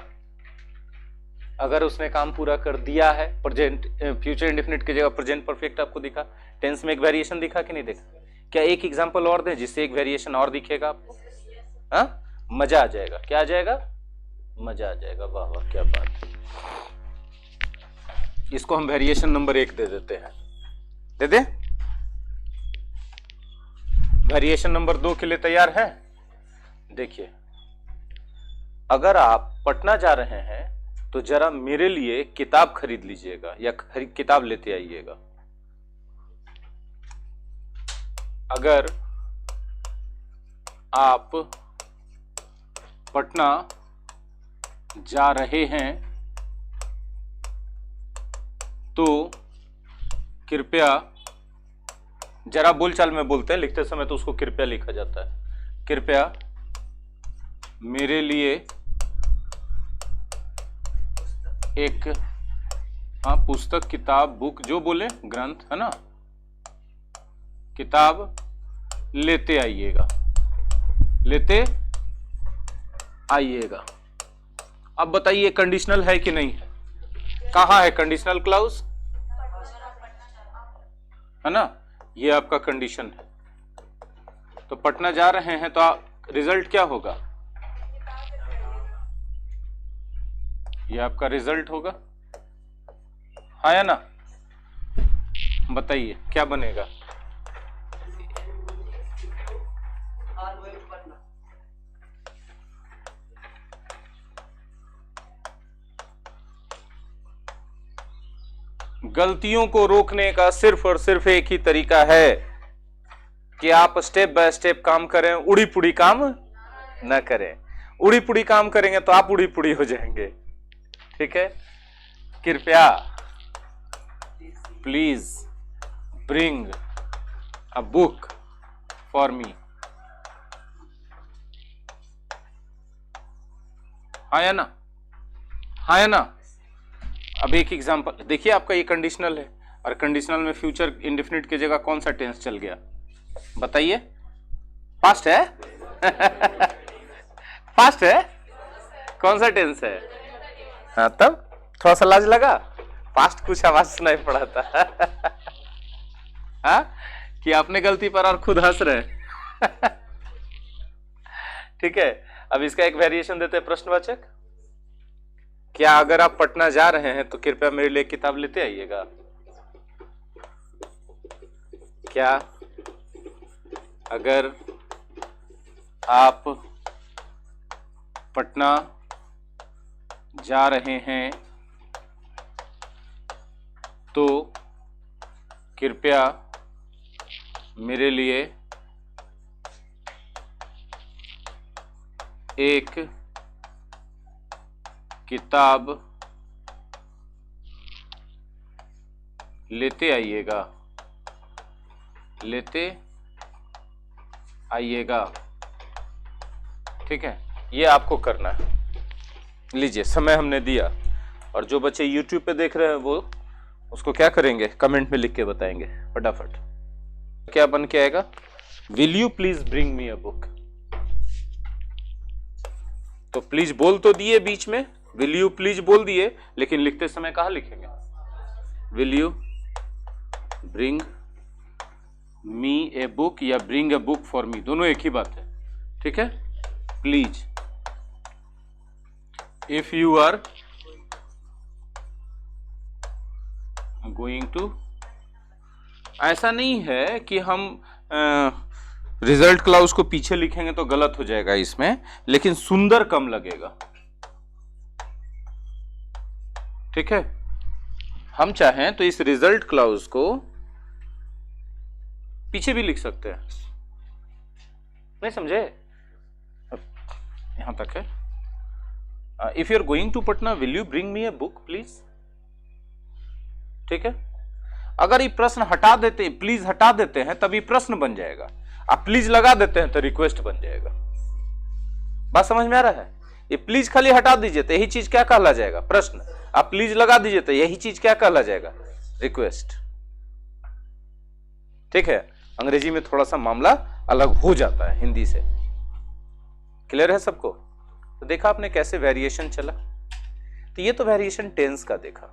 अगर उसने काम पूरा कर दिया है, प्रेजेंट फ्यूचर इंडेफिनिट की जगह प्रेजेंट परफेक्ट आपको दिखा। टेंस में एक वेरिएशन दिखा कि नहीं दिखा? क्या एक एग्जांपल और दें जिससे एक वेरिएशन और दिखेगा आपको? हाँ, मजा आ जाएगा। क्या आ जाएगा? मजा आ जाएगा। वाह वाह, क्या बात है। इसको हम वेरिएशन नंबर 1 दे देते हैं, दे दे। वेरिएशन नंबर 2 के लिए तैयार हैं? देखिए, अगर आप पटना जा रहे हैं तो जरा मेरे लिए किताब खरीद लीजिएगा या किताब लेते आइएगा। अगर आप पटना जा रहे हैं तो कृपया, जरा बोलचाल में बोलते हैं, लिखते समय तो उसको कृपया लिखा जाता है, कृपया मेरे लिए एक पुस्तक, किताब, बुक, जो बोले, ग्रंथ है ना, किताब लेते आइएगा, लेते आइएगा। अब बताइए कंडीशनल है कि नहीं है? कहां है कंडीशनल क्लाउज? है ना, ये आपका कंडीशन है। तो पटना जा रहे हैं तो रिजल्ट क्या होगा? ये आपका रिजल्ट होगा, हाँ या ना? बताइए क्या बनेगा? गलतियों को रोकने का सिर्फ और सिर्फ एक ही तरीका है कि आप स्टेप बाय स्टेप काम करें, उड़ी पुड़ी काम न करें। उड़ी पुड़ी काम करेंगे तो आप उड़ी पुड़ी हो जाएंगे, ठीक है। कृपया please bring a book for मी, हाँ या ना? हाँ या ना? अब एक एग्जांपल देखिए, आपका ये कंडीशनल है और कंडीशनल में फ्यूचर इंडेफिनिट की जगह कौन सा टेंस चल गया? बताइए। पास्ट है पास्ट है? कौन सा टेंस है? हाँ, तब थोड़ा सा लाज लगा, पास्ट कुछ आवाज सुनाई पड़ा था हाँ, कि आपने गलती पर और खुद हंस रहे ठीक है। अब इसका एक वेरिएशन देते हैं, प्रश्नवाचक। क्या अगर आप पटना जा रहे हैं तो कृपया मेरे लिए किताब लेते आइएगा? क्या अगर आप पटना जा रहे हैं तो कृपया मेरे लिए एक किताब लेते आइएगा, लेते आइएगा, ठीक है। ये आपको करना है। लीजिए, समय हमने दिया, और जो बच्चे YouTube पे देख रहे हैं वो उसको क्या करेंगे, कमेंट में लिख के बताएंगे फटाफट। क्या बन के आएगा? Will you please bring me a book. तो प्लीज बोल तो दिए बीच में, विल यू प्लीज बोल दिए, लेकिन लिखते समय कहां लिखेंगे? Will you bring me a book या bring a book for me, दोनों एक ही बात है, ठीक है। Please, if you are going to, ऐसा नहीं है कि हम रिजल्ट क्लाउज को पीछे लिखेंगे तो गलत हो जाएगा इसमें, लेकिन सुंदर कम लगेगा, ठीक है। हम चाहें तो इस रिजल्ट क्लाउज को पीछे भी लिख सकते हैं, नहीं समझे? यहां तक है। If you are going to Patna will you bring me a book please, ठीक है। अगर ये प्रश्न हटा देते, प्लीज हटा देते हैं तभी प्रश्न बन जाएगा, आप प्लीज लगा देते हैं तो रिक्वेस्ट बन जाएगा। बात समझ में आ रहा है? ये प्लीज खाली हटा दीजिए तो यही चीज क्या कहला जाएगा? प्रश्न। आप प्लीज लगा दीजिए तो यही चीज क्या कहला जाएगा? रिक्वेस्ट, ठीक है। अंग्रेजी में थोड़ा सा मामला अलग हो जाता है हिंदी से। क्लियर है सबको? तो देखा आपने कैसे वेरिएशन चला। तो ये तो वेरिएशन टेंस का देखा।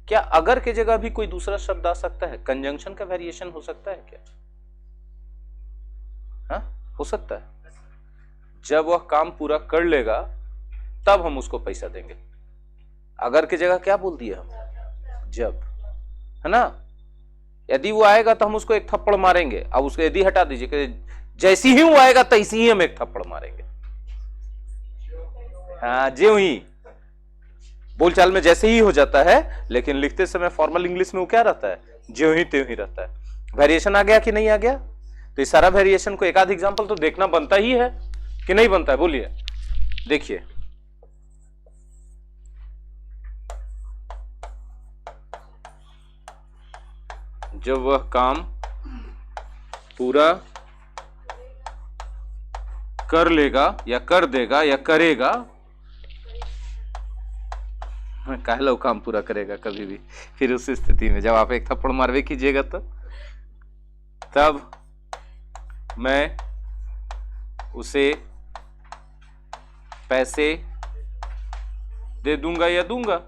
क्या अगर की जगह भी कोई दूसरा शब्द आ सकता है? कंजंक्शन का वेरिएशन हो सकता है क्या? हाँ, हो सकता है। जब वह काम पूरा कर लेगा तब हम उसको पैसा देंगे। अगर की जगह क्या बोल दिए हम? जब, है ना। यदि वो आएगा तो हम उसको एक थप्पड़ मारेंगे। अब उसको यदि हटा दीजिए कि जैसी ही वो आएगा तैसी ही हम एक थप्पड़ मारेंगे। हाँ, ज्यों ही बोलचाल में जैसे ही हो जाता है, लेकिन लिखते समय फॉर्मल इंग्लिश में वो क्या रहता है? ज्यों ही त्यों ही रहता है। वेरिएशन आ गया कि नहीं आ गया? तो इस सारा वेरिएशन को एक आध एग्जांपल तो देखना बनता ही है कि नहीं बनता है? बोलिए। देखिए, जब वह काम पूरा कर लेगा या कर देगा या करेगा, कह लो काम पूरा करेगा कभी भी, फिर उस स्थिति में जब आप एक थप्पड़ मारवे कीजिएगा तो तब मैं उसे पैसे दे दूंगा या दूंगा।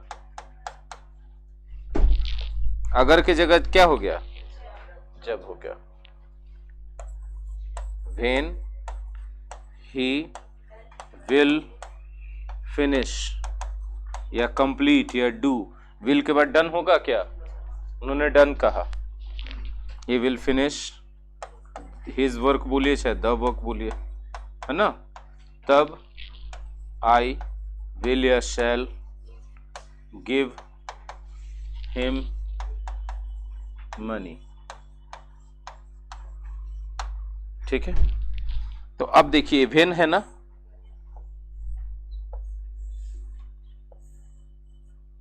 अगर की जगह क्या हो गया? जब हो गया। When he will finish या कंप्लीट या डू, विल के बाद डन होगा क्या? उन्होंने डन कहा। He will finish his work बोलिए, चाहे द वर्क बोलिए, है ना। तब I will या shall give him money, ठीक है। तो अब देखिए वेन है ना,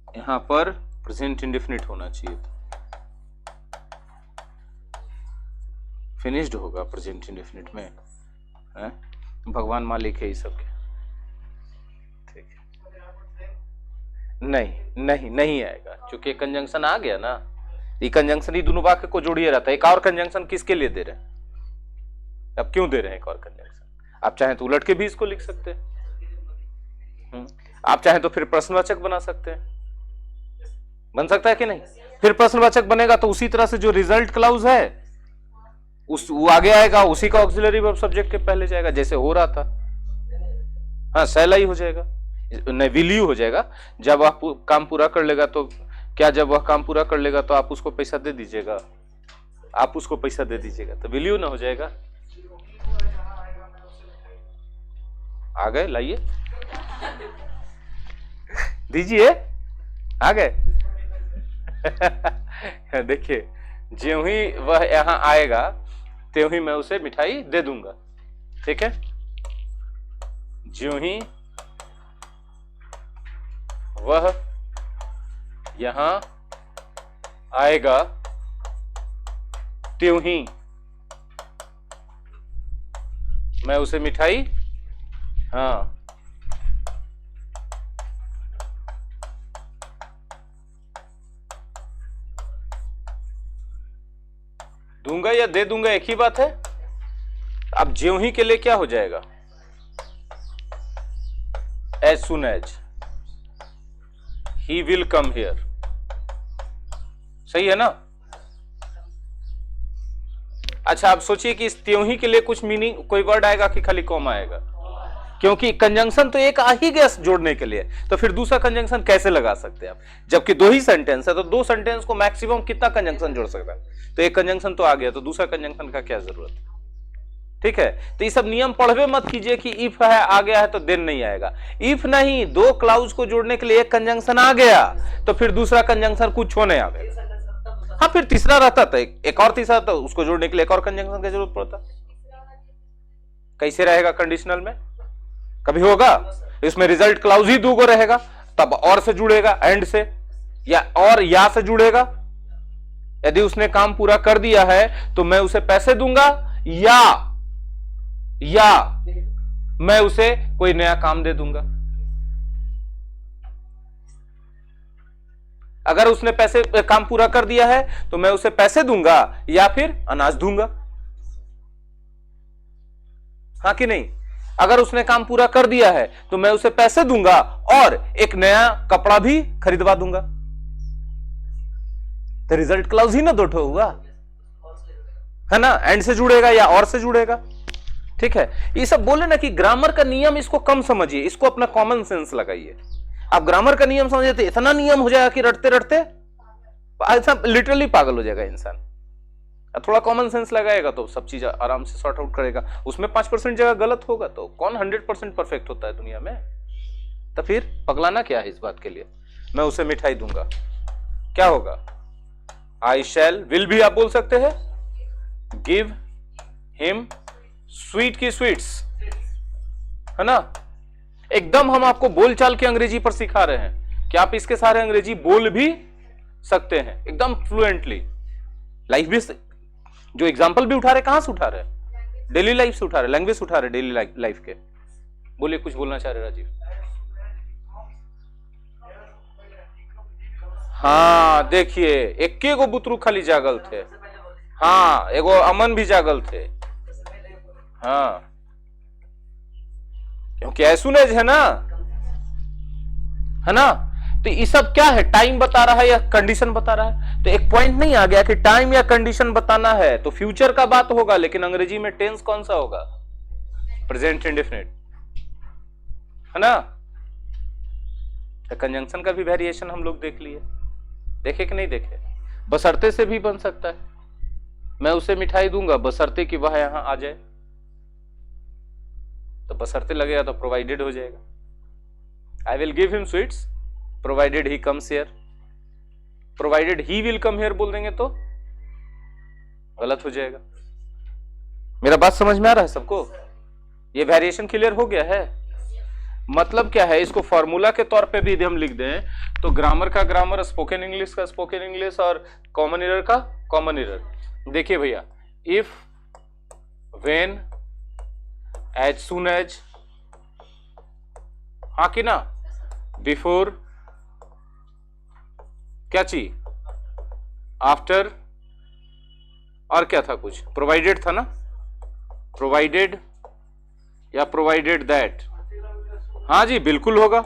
यहां पर प्रेजेंट इंडेफिनिट होना चाहिए था, फिनिश्ड होगा प्रेजेंट इंडेफिनिट में, है? भगवान मालिक है इस सब के, ठीक है। नहीं नहीं नहीं आएगा, क्योंकि कंजंक्शन आ गया ना। ये कंजंक्शन ही दोनों वाक्य को जोड़िए रहता है। एक और कंजंक्शन किसके लिए दे रहे हैं? अब क्यों दे रहे हैं एक और कंजंक्शन? आप चाहें तो उलट के भी इसको लिख सकते हैं, आप चाहें तो फिर प्रश्नवाचक बना सकते हैं, बन सकता है कि नहीं? फिर प्रश्नवाचक बनेगा तो उसी तरह से जो रिजल्ट क्लाउज है उस वो आगे आएगा, उसी का ऑक्सिलरी वर्ब सब्जेक्ट के पहले जाएगा, जैसे हो रहा था। हाँ, सैला ही हो जाएगा, नहीं विल यू हो जाएगा। जब आप काम पूरा कर लेगा तो क्या, जब वह काम पूरा कर लेगा तो आप उसको पैसा दे दीजिएगा, आप उसको पैसा दे दीजिएगा, तो विल यू ना हो जाएगा। आ गए? लाइए दीजिए, आ गए। देखिए, ज्यों ही वह यहां आएगा त्यों ही मैं उसे मिठाई दे दूंगा, ठीक है। ज्यों ही वह यहां आएगा त्यों ही मैं उसे मिठाई, हाँ, दूंगा या दे दूंगा एक ही बात है। अब ज्यों ही के लिए क्या हो जाएगा, as soon as he will come here, सही है ना। अच्छा आप सोचिए कि इस त्यों ही के लिए कुछ मीनिंग, कोई वर्ड आएगा कि खाली कॉमा आएगा, क्योंकि कंजंक्शन तो एक आ ही गया जोड़ने के लिए, तो फिर दूसरा कंजंक्शन कैसे लगा सकते हैं आप, जबकि दो ही सेंटेंस है, तो दो सेंटेंस को मैक्सिमम कितना कंजंक्शन जोड़ सकता है, तो एक कंजंक्शन तो आ गया, तो दूसरा कंजंक्शन का क्या जरूरत है। ठीक है, तो ये सब नियम पढ़वे मत कीजिए कि इफ है आ गया है तो देन नहीं आएगा, इफ नहीं, दो क्लाउज को जोड़ने के लिए एक कंजंक्शन आ गया तो फिर दूसरा कंजंक्शन कुछ होने आवेगा, हाँ फिर तीसरा रहता था, एक और तीसरा, तो उसको जोड़ने के लिए एक और कंजंक्शन की जरूरत पड़ता। कैसे रहेगा कंडीशनल में, कभी होगा इसमें रिजल्ट क्लाउज ही दो को रहेगा, तब और से जुड़ेगा, एंड से, या और या से जुड़ेगा। यदि उसने काम पूरा कर दिया है तो मैं उसे पैसे दूंगा, या मैं उसे कोई नया काम दे दूंगा। अगर उसने पैसे काम पूरा कर दिया है तो मैं उसे पैसे दूंगा या फिर अनाज दूंगा, हाँ कि नहीं। अगर उसने काम पूरा कर दिया है तो मैं उसे पैसे दूंगा और एक नया कपड़ा भी खरीदवा दूंगा, तो रिजल्ट क्लाउज ही ना दो ठो हुआ, है ना, एंड से जुड़ेगा या और से जुड़ेगा। ठीक है, ये सब बोले ना कि ग्रामर का नियम, इसको कम समझिए, इसको अपना कॉमन सेंस लगाइए। आप ग्रामर का नियम समझिए तो इतना नियम हो जाएगा कि रटते रटते ऐसा लिटरली पागल हो जाएगा इंसान। थोड़ा कॉमन सेंस लगाएगा तो सब चीज आराम से सॉर्ट आउट करेगा। उसमें 5% जगह गलत होगा तो कौन 100% परफेक्ट होता है दुनिया में, तो फिर पगलाना क्या है इस बात के लिए। मैं उसे मिठाई दूंगा, क्या होगा, आई शैल, विल भी आप बोल सकते हैं, गिव हिम स्वीट की स्वीट्स, है ना। एकदम हम आपको बोलचाल की अंग्रेजी पर सिखा रहे हैं कि आप इसके सारे अंग्रेजी बोल भी सकते हैं एकदम फ्लुएंटली। लाइफ भी, जो एग्जांपल भी उठा रहे कहां से उठा रहे, डेली लाइफ से उठा रहे, लैंग्वेज उठा रहे डेली लाइफ के। बोलिए, कुछ बोलना चाह रहे राजीव। हाँ देखिए, एक्के गो बुतरू खाली जागल थे, हाँ एगो अमन भी जागल थे, हाँ क्योंकि एसुनेज है ना, है ना। तो ये सब क्या है, टाइम बता रहा है या कंडीशन बता रहा है। तो एक पॉइंट नहीं आ गया कि टाइम या कंडीशन बताना है तो फ्यूचर का बात होगा, लेकिन अंग्रेजी में टेंस कौन सा होगा, प्रेजेंट इंडेफिनिट, है ना। तो कंजंक्शन का भी वेरिएशन हम लोग देख लिए, देखे कि नहीं देखे। बशर्ते से भी बन सकता है, मैं उसे मिठाई दूंगा बशर्ते कि वह यहां आ जाए, तो बशर्ते लगेगा तो प्रोवाइडेड हो जाएगा। I will give him sweets provided he comes here, provided he will come here बोल देंगे तो गलत हो जाएगा। मेरा बात समझ में आ रहा है सबको, ये वेरिएशन क्लियर हो गया है। मतलब क्या है, इसको फॉर्मूला के तौर पे भी यदि हम लिख दें तो ग्रामर का ग्रामर, स्पोकन इंग्लिश का स्पोकन इंग्लिश और कॉमन एरर का कॉमन एरर। देखिए भैया, if, when, as soon as, हाँ कि ना, बिफोर, क्या चीज, आफ्टर, और क्या था कुछ, प्रोवाइडेड था ना, प्रोवाइडेड या प्रोवाइडेड दैट, हाँ जी बिल्कुल होगा,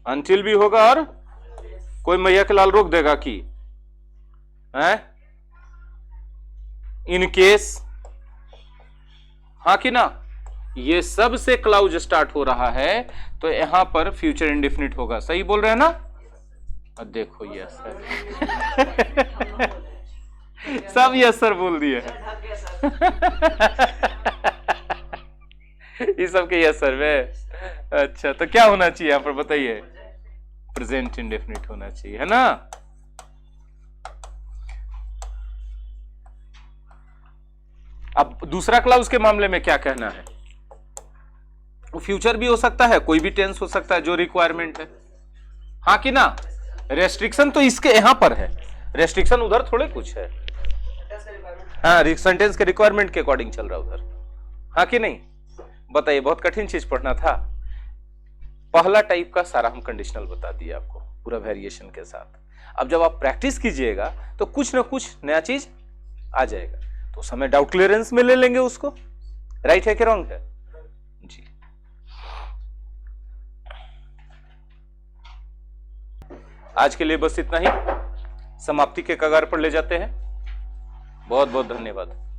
अनटिल भी होगा, और कोई मैया के लाल रोक देगा कि है इन केस, हाँ कि ना। ये सब से क्लाउज स्टार्ट हो रहा है तो यहां पर फ्यूचर इंडेफिनिट होगा, सही बोल रहे हैं ना। अब देखो यस सर सब यस सर बोल दिए ये सब के यस सर में। अच्छा तो क्या होना चाहिए यहां पर बताइए, प्रेजेंट इंडेफिनिट होना चाहिए, है ना। अब दूसरा क्लाउज के मामले में क्या कहना है, फ्यूचर भी हो सकता है, कोई भी टेंस हो सकता है जो रिक्वायरमेंट है, हाँ कि ना। रेस्ट्रिक्शन तो इसके यहां पर है, रेस्ट्रिक्शन उधर थोड़े कुछ है, हाँ सेंटेंस के रिक्वायरमेंट के अकॉर्डिंग चल रहा उधर, हाँ कि नहीं। बताइए, बहुत कठिन चीज पढ़ना था। पहला टाइप का सारा हम कंडीशनल बता दिया आपको पूरा वेरिएशन के साथ। अब जब आप प्रैक्टिस कीजिएगा तो कुछ ना कुछ नया चीज आ जाएगा, तो समय डाउट क्लियरेंस में ले लेंगे उसको, राइट है कि रॉन्ग है? जी। आज के लिए बस इतना ही, समाप्ति के कगार पर ले जाते हैं। बहुत बहुत धन्यवाद।